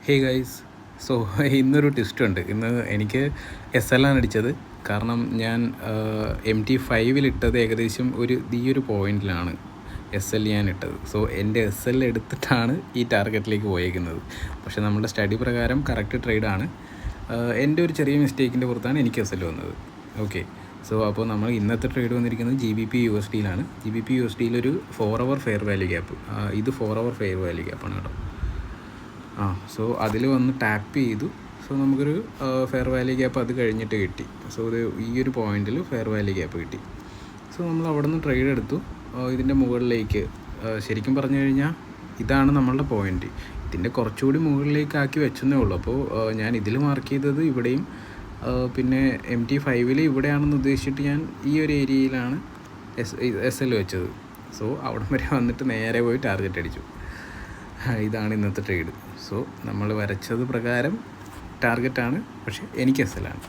Hey guys, so ഇന്നൊരു twist ഉണ്ട്. ഇന്ന് എനിക്ക് SL ആണ് അടിച്ചത്. കാരണം ഞാൻ MT5 ഏകദേശം ഈ ഒരു പോയിന്റിലാണ് SL ഞാൻ ഇട്ടത്. സോ എൻ്റെ SL എടുത്തിട്ടാണ് ഈ ടാർഗറ്റിലേക്ക് പോയേക്കുന്നത്. പക്ഷേ നമ്മുടെ സ്റ്റഡി പ്രകാരം കറക്റ്റ് ട്രേഡാണ്. എൻ്റെ ഒരു ചെറിയ മിസ്റ്റേക്കിൻ്റെ പുറത്താണ് എനിക്ക് SL വന്നത്. ഓക്കെ, സോ അപ്പോൾ നമ്മൾ ഇന്നത്തെ ട്രേഡ് വന്നിരിക്കുന്നത് GBP USDയിലാണ്. GBP USDയിലൊരു 4 hour fair value gap. ഇത് 4 hour ഫെയർ വാല്യൂ ഗ്യാപ്പാണ് കേട്ടോ. സോ അതിൽ വന്ന് ടാപ്പ് ചെയ്തു. സോ നമുക്കൊരു ഫെയർ വാല്യൂ ഗ്യാപ്പ് അത് കഴിഞ്ഞിട്ട് കിട്ടി. സോ ഈ ഒരു പോയിന്റിൽ ഫെയർ വാല്യൂ ഗ്യാപ്പ് കിട്ടി. സോ നമ്മൾ അവിടെ നിന്ന് ട്രേഡ് എടുത്തു ഇതിൻ്റെ മുകളിലേക്ക്. ശരിക്കും പറഞ്ഞു കഴിഞ്ഞാൽ ഇതാണ് നമ്മളുടെ പോയിന്റ്. ഇതിൻ്റെ കുറച്ചുകൂടി മുകളിലേക്ക് വെച്ചെന്നേ ഉള്ളൂ. അപ്പോൾ ഞാൻ ഇതിൽ മാർക്ക് ചെയ്തത് ഇവിടെയും പിന്നെ MT5 ഇവിടെയാണെന്ന് ഉദ്ദേശിച്ചിട്ട് ഞാൻ ഈ ഒരു ഏരിയയിലാണ് SL വെച്ചത്. സോ അവിടം വരെ വന്നിട്ട് നേരെ പോയി ടാർഗറ്റ് അടിച്ചു. ഇതാണ് ഇന്നത്തെ ട്രേഡ്. സോ നമ്മൾ വരച്ചത് പ്രകാരം ടാർഗറ്റാണ്, പക്ഷേ എനിക്ക് SL ആണ്.